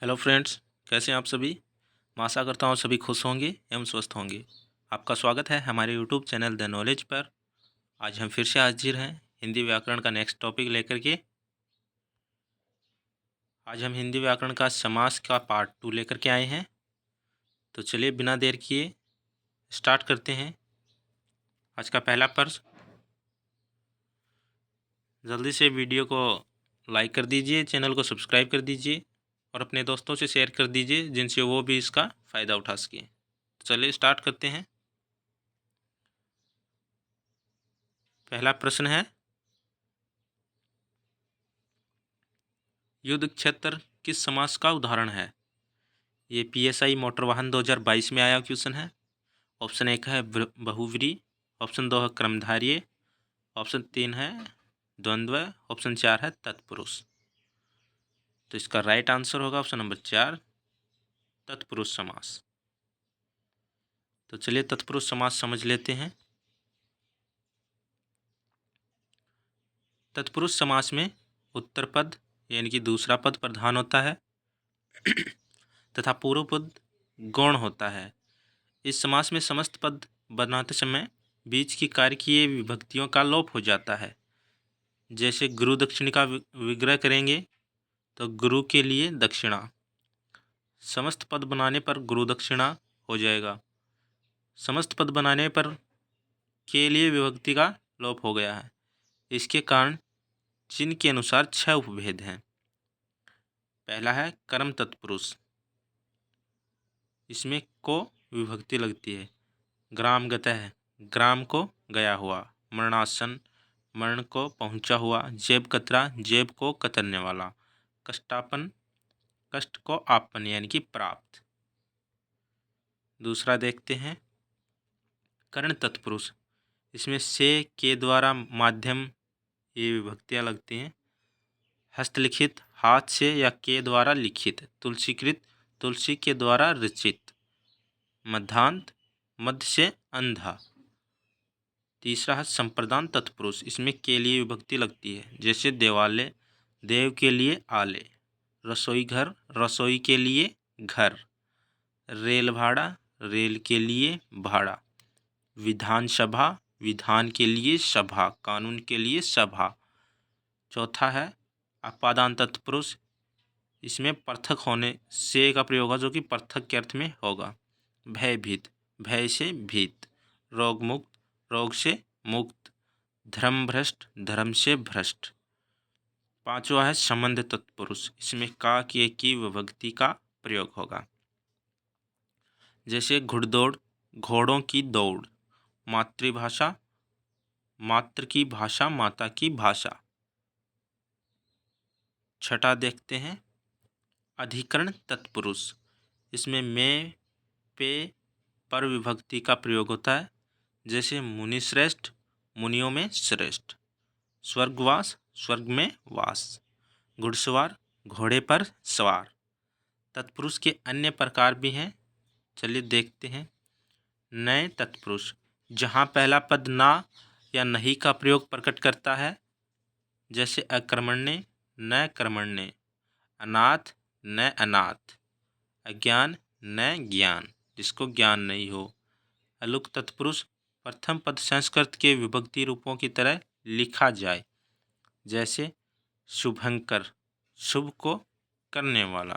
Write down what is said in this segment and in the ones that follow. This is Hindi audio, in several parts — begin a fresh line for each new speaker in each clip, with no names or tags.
हेलो फ्रेंड्स, कैसे हैं आप सभी। मैं आशा करता हूँ सभी खुश होंगे एवं स्वस्थ होंगे। आपका स्वागत है हमारे यूट्यूब चैनल द नॉलेज पर। आज हम फिर से हाजिर हैं हिंदी व्याकरण का नेक्स्ट टॉपिक लेकर के। आज हम हिंदी व्याकरण का समास का पार्ट 2 लेकर के आए हैं। तो चलिए बिना देर किए स्टार्ट करते हैं। आज का पहला प्रश्न, जल्दी से वीडियो को लाइक कर दीजिए, चैनल को सब्सक्राइब कर दीजिए और अपने दोस्तों से शेयर कर दीजिए जिनसे वो भी इसका फ़ायदा उठा सकें। तो चलिए स्टार्ट करते हैं। पहला प्रश्न है, युद्ध क्षेत्र किस समास का उदाहरण है। ये पीएसआई मोटर वाहन 2022 में आया क्वेश्चन है। ऑप्शन 1 है बहुव्रीहि, ऑप्शन 2 है क्रमधारय, ऑप्शन 3 है द्वंद्व, ऑप्शन 4 है तत्पुरुष। तो इसका राइट आंसर होगा ऑप्शन नंबर 4, तत्पुरुष समास। तो चलिए तत्पुरुष समास समझ लेते हैं। तत्पुरुष समास में उत्तर पद यानी कि दूसरा पद प्रधान होता है तथा पूर्व पद गौण होता है। इस समास में समस्त पद बनाते समय बीच की कारकीय विभक्तियों का लोप हो जाता है। जैसे गुरु दक्षिण का विग्रह करेंगे तो गुरु के लिए दक्षिणा, समस्त पद बनाने पर गुरु दक्षिणा हो जाएगा। समस्त पद बनाने पर के लिए विभक्ति का लोप हो गया है। इसके कारण चिन्ह के अनुसार 6 उपभेद हैं। पहला है कर्म तत्पुरुष, इसमें को विभक्ति लगती है। ग्राम गतः, ग्राम को गया हुआ। मरणासन, मरण को पहुंचा हुआ। जेब कतरा, जेब को कतरने वाला। कष्टापन, कष्ट को आपन यानी कि प्राप्त। दूसरा देखते हैं कर्ण तत्पुरुष, इसमें से के द्वारा माध्यम ये विभक्तियां लगती हैं। हस्तलिखित, हाथ से या के द्वारा लिखित। तुलसीकृत, तुलसी के द्वारा रचित। मध्यांत, मध्य से अंधा। तीसरा है संप्रदान तत्पुरुष, इसमें के लिए विभक्ति लगती है। जैसे देवालय, देव के लिए आले। रसोई घर, रसोई के लिए घर। रेल भाड़ा, रेल के लिए भाड़ा। विधानसभा, विधान के लिए सभा, कानून के लिए सभा। चौथा है अपादान तत्पुरुष, इसमें पृथक होने से का प्रयोग है जो कि पृथक के अर्थ में होगा। भयभीत, भय से भीत। रोग मुक्त, रोग से मुक्त। धर्म भ्रष्ट, धर्म से भ्रष्ट। पांचवा है संबंध तत्पुरुष, इसमें का के की विभक्ति का प्रयोग होगा। जैसे घुड़दौड़, घोड़ों की दौड़। मातृभाषा, मातृ की भाषा, माता की भाषा। छठा देखते हैं अधिकरण तत्पुरुष, इसमें में पे पर विभक्ति का प्रयोग होता है। जैसे मुनि श्रेष्ठ, मुनियों में श्रेष्ठ। स्वर्गवास, स्वर्ग में वास। घुड़सवार, घोड़े पर सवार। तत्पुरुष के अन्य प्रकार भी हैं, चलिए देखते हैं। नए तत्पुरुष, जहाँ पहला पद ना या नहीं का प्रयोग प्रकट करता है। जैसे अकर्मण्य, न कर्मण्य। अनाथ, न अनाथ। अज्ञान, न ज्ञान, जिसको ज्ञान नहीं हो। अलुक तत्पुरुष, प्रथम पद संस्कृत के विभक्ति रूपों की तरह लिखा जाए। जैसे शुभंकर, शुभ को करने वाला।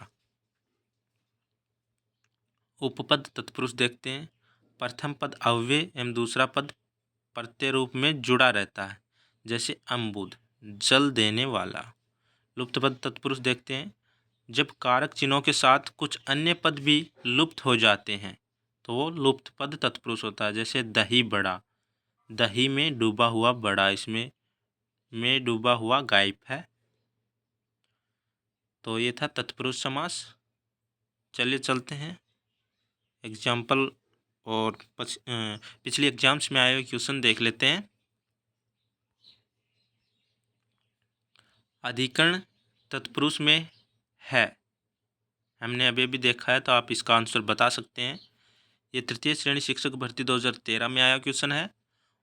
उपपद तत्पुरुष देखते हैं। प्रथम पद अव्यय एवं दूसरा पद प्रत्यय रूप में जुड़ा रहता है। जैसे अम्बुद, जल देने वाला। लुप्त पद तत्पुरुष देखते हैं। जब कारक चिन्हों के साथ कुछ अन्य पद भी लुप्त हो जाते हैं तो वो लुप्त पद तत्पुरुष होता है। जैसे दही बड़ा, दही में डूबा हुआ बड़ा, इसमें में डूबा हुआ गायब है। तो ये था तत्पुरुष समास। चलिए चलते हैं एग्जाम्पल और पिछले एग्जाम्स में आए हुए क्वेश्चन देख लेते हैं। अधिकरण तत्पुरुष में है, हमने अभी भी देखा है, तो आप इसका आंसर बता सकते हैं। ये तृतीय श्रेणी शिक्षक भर्ती 2013 में आया क्वेश्चन है।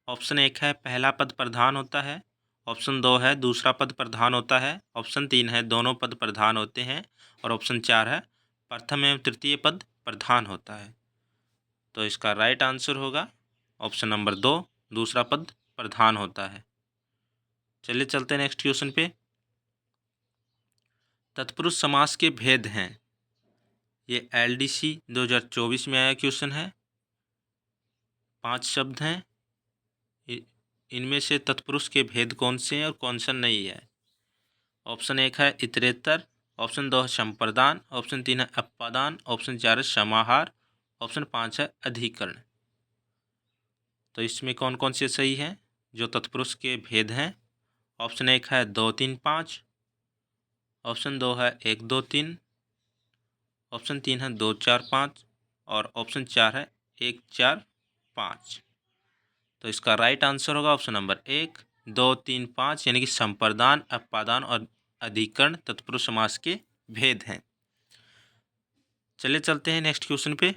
ऑप्शन 1 है पहला पद प्रधान होता है। ऑप्शन 2 है दूसरा पद प्रधान होता है। ऑप्शन 3 है दोनों पद प्रधान होते हैं। और ऑप्शन 4 है प्रथम एवं तृतीय पद प्रधान होता है। तो इसका राइट आंसर होगा ऑप्शन नंबर 2, दूसरा पद प्रधान होता है। चलिए चलते हैं नेक्स्ट क्वेश्चन पे। तत्पुरुष समास के भेद हैं। ये LDC 2024 में आया क्वेश्चन है। 5 शब्द हैं। इनमें से तत्पुरुष के भेद कौन से हैं और कौन सा नहीं है? ऑप्शन 1 है इतरेतर, ऑप्शन 2 है संप्रदान, ऑप्शन 3 है अपादान, ऑप्शन 4 है समाहार, ऑप्शन 5 है अधिकरण। तो इसमें कौन कौन से सही हैं जो तत्पुरुष के भेद हैं? ऑप्शन 1 है 2 3 5, ऑप्शन 2 है 1 2 3, ऑप्शन 3 है 2 4 5 और ऑप्शन 4 है 1 4 5। तो इसका राइट आंसर होगा ऑप्शन नंबर 1, 2 3 5, यानी कि संप्रदान, अपादान और अधिकरण तत्पुरुष समास के भेद हैं। चलिए चलते हैं नेक्स्ट क्वेश्चन पे।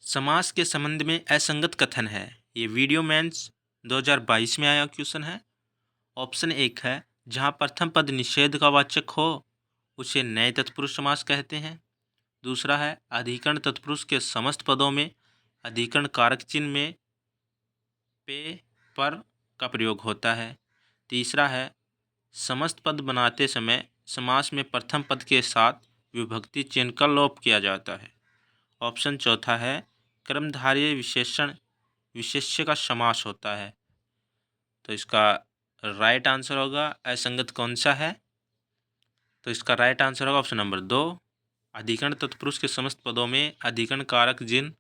समास के संबंध में असंगत कथन है। ये वीडियो मेंस 2022 में आया क्वेश्चन है। ऑप्शन 1 है जहाँ प्रथम पद निषेध का वाचक हो उसे नए तत्पुरुष समास कहते हैं। दूसरा है अधिकरण तत्पुरुष के समस्त पदों में अधिकरण कारक चिन्ह में पे, पर का प्रयोग होता है। तीसरा है समस्त पद बनाते समय समास में प्रथम पद के साथ विभक्ति चिन्ह का लोप किया जाता है। ऑप्शन चौथा है कर्मधारय विशेषण विशेष्य का समास होता है। तो इसका राइट आंसर होगा असंगत कौन सा है? तो इसका राइट आंसर होगा ऑप्शन नंबर 2, अधिकरण तत्पुरुष के समस्त पदों में अधिकरण कारक चिन्ह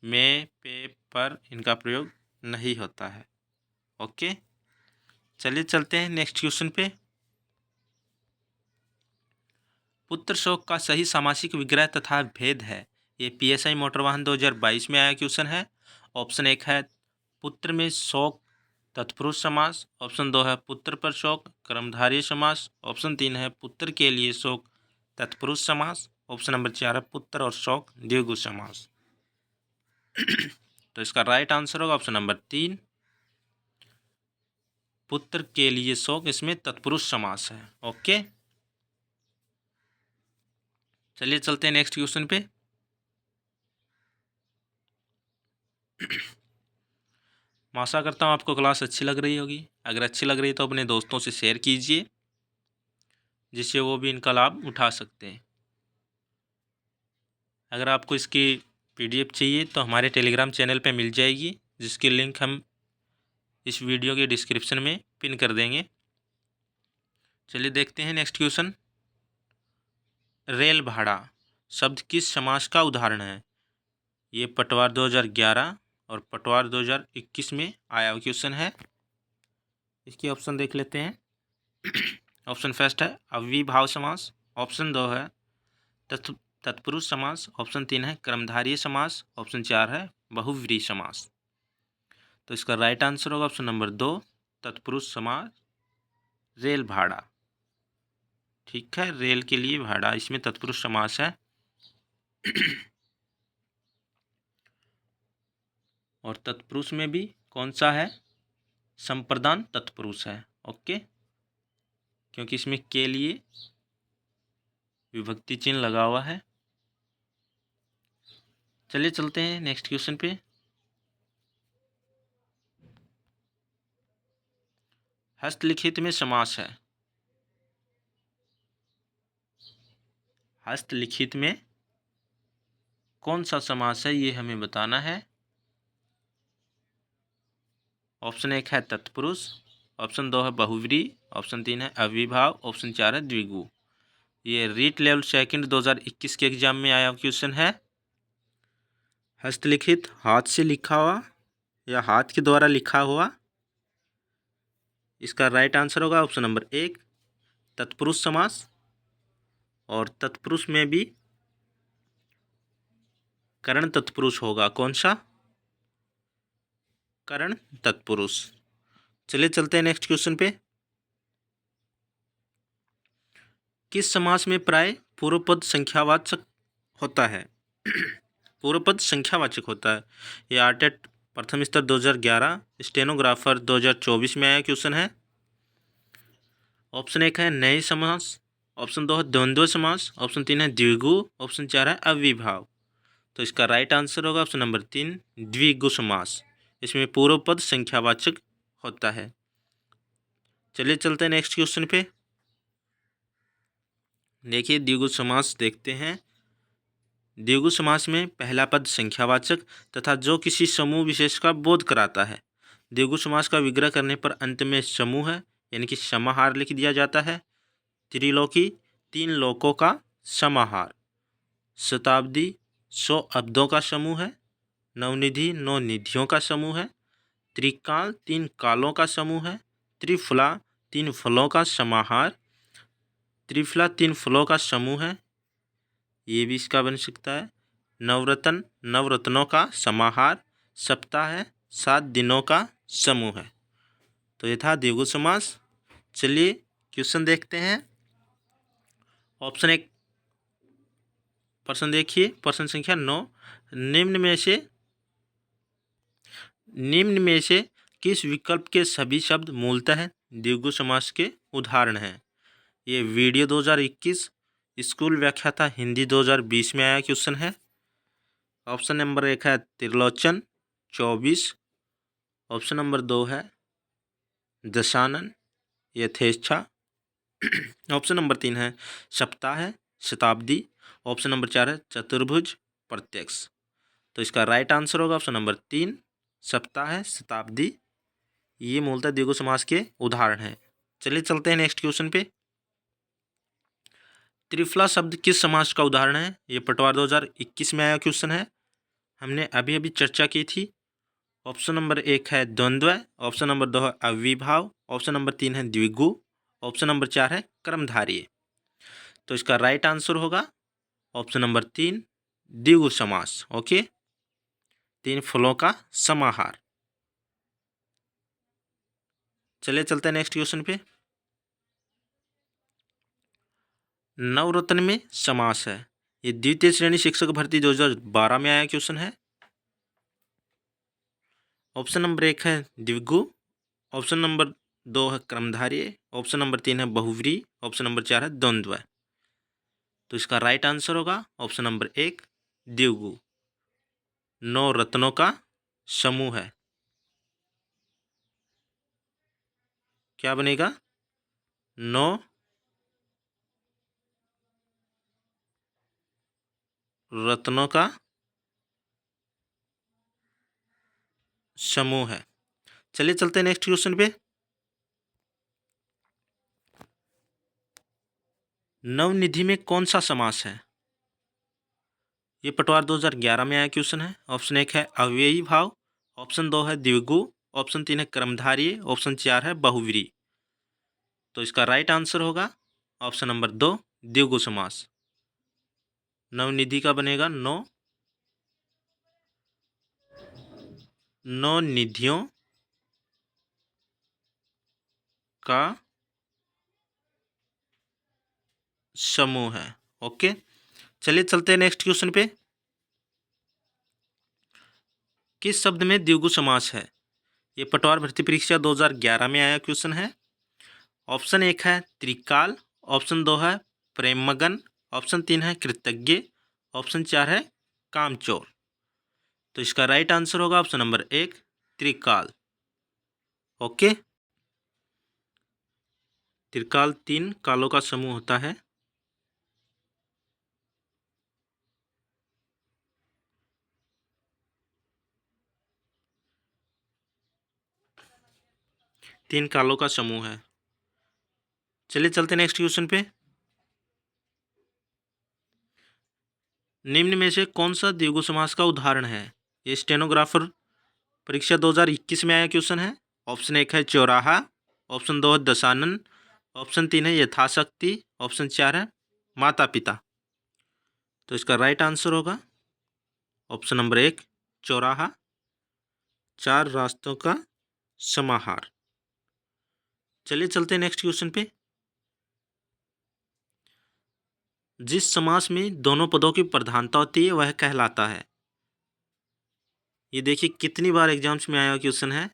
में, पे, पर इनका प्रयोग नहीं होता है। ओके, चलिए चलते हैं नेक्स्ट क्वेश्चन पे। पुत्र शोक का सही सामासिक विग्रह तथा भेद है। ये PSI मोटर वाहन 2022 में आया क्वेश्चन है। ऑप्शन 1 है पुत्र में शोक तत्पुरुष समास, ऑप्शन 2 है पुत्र पर शोक कर्मधारय समास, ऑप्शन 3 है पुत्र के लिए शोक तत्पुरुष समास, ऑप्शन नंबर 4 है पुत्र और शोक द्विगु समास। तो इसका राइट आंसर होगा ऑप्शन नंबर 3, पुत्र के लिए शोक, इसमें तत्पुरुष समास है। ओके, चलिए चलते हैं नेक्स्ट क्वेश्चन पे। मैं आशा करता हूँ आपको क्लास अच्छी लग रही होगी। अगर अच्छी लग रही है तो अपने दोस्तों से शेयर कीजिए जिससे वो भी इनका लाभ उठा सकते हैं। अगर आपको इसकी PDF चाहिए तो हमारे टेलीग्राम चैनल पे मिल जाएगी, जिसकी लिंक हम इस वीडियो के डिस्क्रिप्शन में पिन कर देंगे। चलिए देखते हैं नेक्स्ट क्वेश्चन। रेल भाड़ा शब्द किस समास का उदाहरण है? ये पटवार 2011 और पटवार 2021 में आया क्वेश्चन है। इसके ऑप्शन देख लेते हैं। ऑप्शन फर्स्ट है अव्ययीभाव समास, ऑप्शन 2 है तत्पुरुष समास, ऑप्शन 3 है कर्मधारय समास, ऑप्शन 4 है बहुव्रीहि समास। तो इसका राइट आंसर होगा ऑप्शन नंबर 2, तत्पुरुष समास रेल भाड़ा। ठीक है, रेल के लिए भाड़ा, इसमें तत्पुरुष समास है। और तत्पुरुष में भी कौन सा है? संप्रदान तत्पुरुष है। ओके, क्योंकि इसमें के लिए विभक्ति चिन्ह लगा हुआ है। चलिए चलते हैं नेक्स्ट क्वेश्चन पे। हस्तलिखित में समास है। हस्तलिखित में कौन सा समास है ये हमें बताना है। ऑप्शन 1 है तत्पुरुष, ऑप्शन 2 है बहुव्रीहि, ऑप्शन 3 है अव्ययीभाव, ऑप्शन 4 है द्विगु। ये रीट लेवल सेकंड 2021 के एग्जाम में आया क्वेश्चन है। हस्तलिखित हाथ से लिखा हुआ या हाथ के द्वारा लिखा हुआ। इसका राइट आंसर होगा ऑप्शन नंबर 1, तत्पुरुष समास। और तत्पुरुष में भी करण तत्पुरुष होगा। कौन सा? करण तत्पुरुष। चलिए चलते हैं नेक्स्ट क्वेश्चन पे। किस समास में प्राय पूर्व पद संख्यावाचक होता है? पूर्व पद संख्यावाचक होता है। ये आरटेट प्रथम स्तर 2011, स्टेनोग्राफर 2024 में आया क्वेश्चन है। ऑप्शन 1 है नए समास, ऑप्शन 2 है द्वंद्व समास, ऑप्शन 3 है द्विगु, ऑप्शन 4 है अविभाव। तो इसका राइट आंसर होगा ऑप्शन नंबर 3 द्विगु समास। इसमें पूर्व पद संख्यावाचक होता है। चलिए चलते हैं नेक्स्ट क्वेश्चन पे। देखिए द्विगु समास देखते हैं। द्विगु समास में पहला पद संख्यावाचक तथा जो किसी समूह विशेष का बोध कराता है। द्विगु समास का विग्रह करने पर अंत में समूह है यानी कि समाहार लिख दिया जाता है। त्रिलोकी 3 लोकों का समाहार। शताब्दी 100 अब्दों का समूह है। नवनिधि 9 निधियों का समूह है। त्रिकाल 3 कालों का समूह है। त्रिफला 3 फलों का समाहार। त्रिफला 3 फलों का समूह है, ये भी इसका बन सकता है। नवरत्न नवरत्नों का समाहार। सप्ताह है 7 दिनों का समूह है। तो ये था द्विगु समास। चलिए क्वेश्चन देखते हैं। ऑप्शन 1 प्रश्न देखिए, प्रश्न संख्या 9। निम्न में से किस विकल्प के सभी शब्द मूलतः द्विगु समास के उदाहरण हैं। ये वीडियो 2021 स्कूल व्याख्याता हिंदी 2020 में आया क्वेश्चन है। ऑप्शन नंबर 1 है त्रिलोचन 24। ऑप्शन नंबर 2 है दशानन यथेच्छा। ऑप्शन नंबर 3 है सप्ताह है शताब्दी। ऑप्शन नंबर 4 है चतुर्भुज प्रत्यक्ष। तो इसका राइट आंसर होगा ऑप्शन नंबर 3 सप्ताह है शताब्दी। ये मूलतः द्विगु समास के उदाहरण हैं। चलिए चलते हैं नेक्स्ट क्वेश्चन पे। त्रिफला शब्द किस समास का उदाहरण है। ये पटवार 2021 में आया क्वेश्चन है, हमने अभी अभी चर्चा की थी। ऑप्शन नंबर 1 है द्वंद्व, ऑप्शन नंबर 2 है अविभाव, ऑप्शन नंबर 3 है द्विगु, ऑप्शन नंबर 4 है क्रमधारीय। तो इसका राइट आंसर होगा ऑप्शन नंबर 3 द्विगु समास। ओके, 3 फलों का समाहार। चलिए चलते हैं नेक्स्ट क्वेश्चन पे। नवरत्न में समास है, ये द्वितीय श्रेणी शिक्षक भर्ती 2012 में आया क्वेश्चन है। ऑप्शन नंबर 1 है द्विगु, ऑप्शन नंबर 2 है क्रमधारीय, ऑप्शन नंबर 3 है बहुव्रीहि, ऑप्शन नंबर 4 है द्वंद्व। तो इसका राइट आंसर होगा ऑप्शन नंबर 1 द्विगु। 9 रत्नों का समूह है। क्या बनेगा 9 रत्नों का समूह है। चलिए चलते हैं नेक्स्ट क्वेश्चन पे। नवनिधि में कौन सा समास है। ये पटवार 2011 में आया क्वेश्चन है। ऑप्शन 1 है अव्ययी भाव, ऑप्शन 2 है द्विगु, ऑप्शन 3 है क्रमधारीय, ऑप्शन 4 है बहुव्रीहि। तो इसका राइट आंसर होगा ऑप्शन नंबर 2 द्विगु समास। नवनिधि का बनेगा 9 निधियों का समूह है। ओके, चलिए चलते हैं नेक्स्ट क्वेश्चन पे। किस शब्द में द्विगु समास है। ये पटवार भर्ती परीक्षा 2011 में आया क्वेश्चन है। ऑप्शन 1 है त्रिकाल, ऑप्शन 2 है प्रेममगन, ऑप्शन 3 है कृतज्ञ, ऑप्शन 4 है कामचोर। तो इसका राइट आंसर होगा ऑप्शन नंबर 1 त्रिकाल। ओके, त्रिकाल 3 कालों का समूह होता है। तीन कालों का समूह है। चलिए चलते नेक्स्ट क्वेश्चन पे। निम्न में से कौन सा द्विगु समास का उदाहरण है। ये स्टेनोग्राफर परीक्षा 2021 में आया क्वेश्चन है। ऑप्शन 1 है चौराहा, ऑप्शन 2 है दशानन, ऑप्शन 3 है यथाशक्ति, ऑप्शन 4 है माता पिता। तो इसका राइट आंसर होगा ऑप्शन नंबर 1 चौराहा, 4 रास्तों का समाहार। चलिए चलते हैं नेक्स्ट क्वेश्चन पे। जिस समास में दोनों पदों की प्रधानता होती है वह कहलाता है। ये देखिए कितनी बार एग्जाम्स में आया क्वेश्चन है।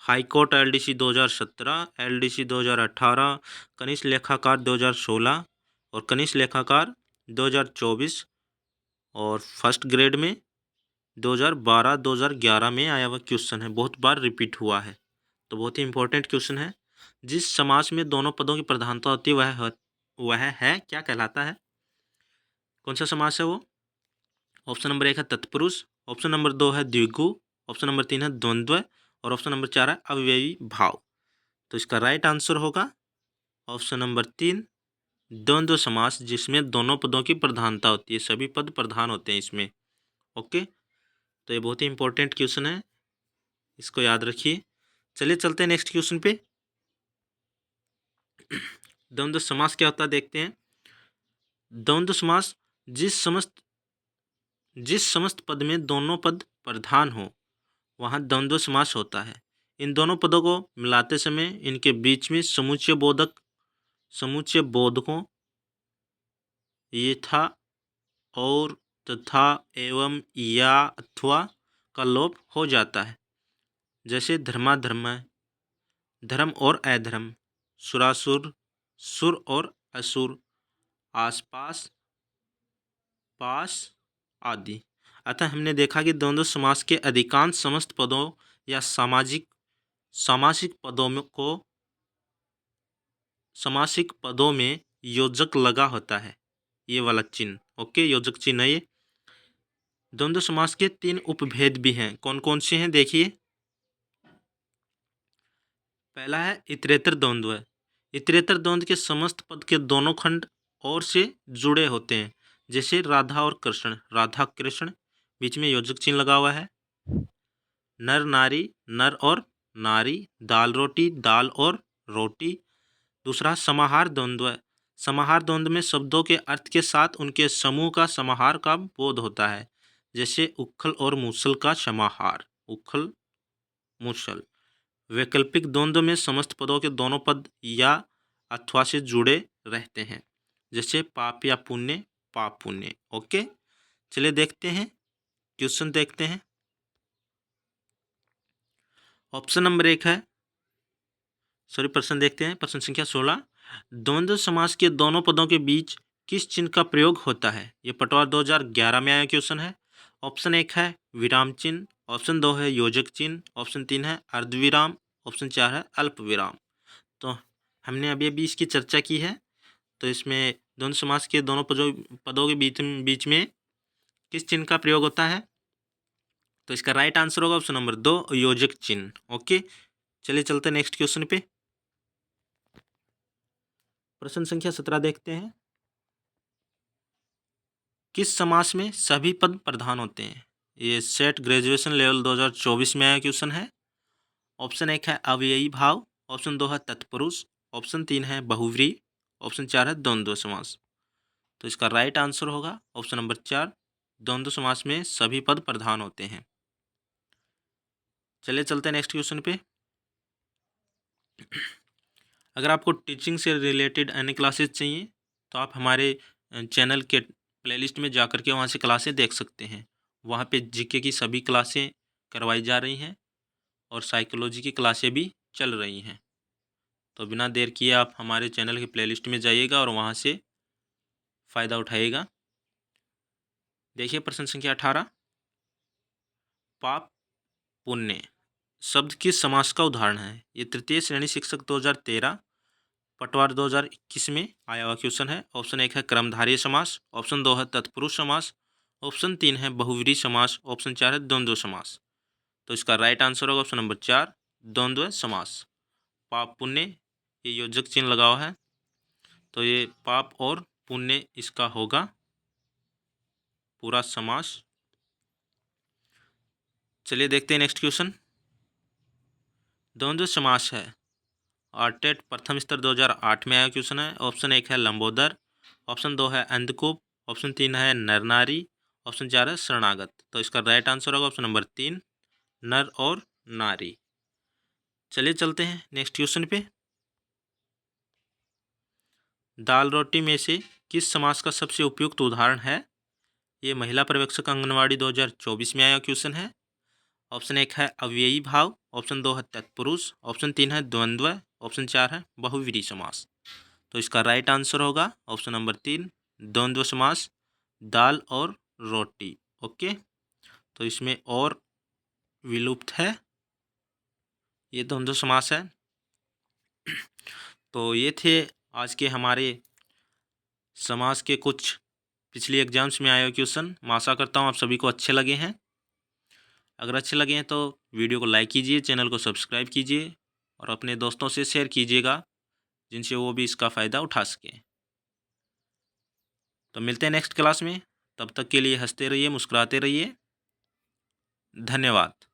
हाईकोर्ट एलडीसी 2017, एलडीसी 2018, कनिष्ठ लेखाकार 2016 और कनिष्ठ लेखाकार 2024 और फर्स्ट ग्रेड में 2012-2011 में आया हुआ क्वेश्चन है, बहुत बार रिपीट हुआ है, तो बहुत ही इंपॉर्टेंट क्वेश्चन है। जिस समास में दोनों पदों की प्रधानता होती है वह है क्या कहलाता है? कौन सा समास है वो? ऑप्शन नंबर 1 है तत्पुरुष, ऑप्शन नंबर 2 है द्विगु, ऑप्शन नंबर 3 है द्वंद्व और ऑप्शन नंबर 4 है अव्ययी भाव। तो इसका राइट आंसर होगा ऑप्शन नंबर 3 द्वंद्व समास, जिसमें दोनों पदों की प्रधानता होती है, सभी पद प्रधान होते हैं इसमें। ओके, तो ये बहुत ही इंपॉर्टेंट क्वेश्चन है, इसको याद रखिए। चलिए चलते हैं नेक्स्ट क्वेश्चन पे। द्वंद्व समास क्या होता है देखते हैं। द्वंद्व समास जिस समस्त पद में दोनों पद प्रधान हो वहाँ द्वंद्व समास होता है। इन दोनों पदों को मिलाते समय इनके बीच में समुच्चय बोधकों यथा और तथा एवं या अथवा का लोप हो जाता है। जैसे धर्माधर्म, धर्म और अधर्म, सुरासुर, सुर और असुर, आसपास, पास आदि। अतः हमने देखा कि द्वंद्व समास के अधिकांश समस्त पदों या सामासिक पदों में योजक लगा होता है, ये वाला चिन्ह। ओके, योजक चिन्ह है ये। द्वंद्व समास के 3 उपभेद भी हैं, कौन कौन से हैं देखिए। पहला है इतरेतर द्वंद्व। इतरेतर द्वंद्व के समस्त पद के दोनों खंड और से जुड़े होते हैं, जैसे राधा और कृष्ण, राधा कृष्ण, बीच में योजक चिन्ह लगा हुआ है। नर नारी, नर और नारी, दाल रोटी, दाल और रोटी। दूसरा समाहार द्वंद्व। समाहार द्वंद्व में शब्दों के अर्थ के साथ उनके समूह का समाहार का बोध होता है, जैसे उखल और मूसल का समाहार, उखल मूसल। वैकल्पिक द्वंद्व में समस्त पदों के दोनों पद या अथवा से जुड़े रहते हैं, जैसे पाप या पुण्य, पाप पुण्य। ओके, चलिए देखते हैं क्वेश्चन देखते हैं। ऑप्शन नंबर 1 है, प्रश्न देखते हैं, प्रश्न संख्या 16। द्वंद्व समास के दोनों पदों के बीच किस चिन्ह का प्रयोग होता है? ये पटवार 2011 में आया क्वेश्चन है। ऑप्शन 1 है विराम चिन्ह, ऑप्शन 2 है योजक चिन्ह, ऑप्शन 3 है अर्धविराम, ऑप्शन 4 है अल्प विराम। तो हमने अभी अभी इसकी चर्चा की है। तो इसमें द्वंद्व समास के दोनों पदों के बीच में किस चिन्ह का प्रयोग होता है? तो इसका राइट आंसर होगा ऑप्शन नंबर 2 योजक चिन्ह। ओके, चलिए चलते हैं नेक्स्ट क्वेश्चन पे। प्रश्न संख्या 17 देखते हैं। किस समास में सभी पद प्रधान होते हैं? ये सेट ग्रेजुएशन लेवल 2024 में आया क्वेश्चन है। ऑप्शन 1 है अव्ययी भाव, ऑप्शन 2 है तत्पुरुष, ऑप्शन 3 है बहुव्रीहि, ऑप्शन 4 है द्वंद्व समास। तो इसका राइट आंसर होगा ऑप्शन नंबर 4 द्वंद्व समास में सभी पद प्रधान होते हैं। चलिए चलते हैं नेक्स्ट क्वेश्चन पे। अगर आपको टीचिंग से रिलेटेड अन्य क्लासेस चाहिए तो आप हमारे चैनल के प्लेलिस्ट में जा कर के वहाँ से क्लासें देख सकते हैं। वहाँ पे जीके की सभी क्लासें करवाई जा रही हैं और साइकोलॉजी की क्लासें भी चल रही हैं। तो बिना देर किए आप हमारे चैनल की प्लेलिस्ट में जाइएगा और वहाँ से फ़ायदा उठाइएगा। देखिए प्रश्न संख्या 18। पाप पुण्य शब्द किस समास का उदाहरण है? ये तृतीय श्रेणी शिक्षक 2013 पटवार 2021 में आया हुआ क्वेश्चन है। ऑप्शन 1 है क्रमधारय समास, ऑप्शन 2 है तत्पुरुष समास, ऑप्शन 3 है बहुव्रीहि समास, ऑप्शन 4 है द्वंद्व समास। तो इसका राइट आंसर होगा ऑप्शन नंबर 4 द्वंद्व समास। पाप पुण्य ये योजक चिन्ह लगा हुआ है, तो ये पाप और पुण्य इसका होगा पूरा समास। चलिए देखते हैं नेक्स्ट क्वेश्चन। द्वंद्व समास है टेट प्रथम स्तर 2008 में आया क्वेश्चन है। ऑप्शन 1 है लंबोदर, ऑप्शन 2 है अंधकूप, ऑप्शन 3 है नर नारी, ऑप्शन 4 है शरणागत। तो इसका राइट आंसर होगा ऑप्शन नंबर 3 नर और नारी। चलिए चलते हैं नेक्स्ट क्वेश्चन पे। दाल रोटी में से किस समास का सबसे उपयुक्त उदाहरण है? ये महिला पर्यवेक्षक आंगनवाड़ी 2024 में आया क्वेश्चन है। ऑप्शन 1 है अव्ययी भाव, ऑप्शन 2 है तत्पुरुष, ऑप्शन 3 है द्वंद्व, ऑप्शन 4 है बहुव्रीहि समास। तो इसका राइट आंसर होगा ऑप्शन नंबर 3 द्वंद्व समास, दाल और रोटी। ओके, तो इसमें और विलुप्त है, ये द्वंद्व समास है। तो ये थे आज के हमारे समास के कुछ पिछली एग्जाम्स में आए हुए क्वेश्चन। मैं आशा करता हूँ आप सभी को अच्छे लगे हैं। अगर अच्छे लगे हैं तो वीडियो को लाइक कीजिए, चैनल को सब्सक्राइब कीजिए और अपने दोस्तों से शेयर कीजिएगा जिनसे वो भी इसका फ़ायदा उठा सकें। तो मिलते हैं नेक्स्ट क्लास में, तब तक के लिए हंसते रहिए, मुस्कुराते रहिए। धन्यवाद।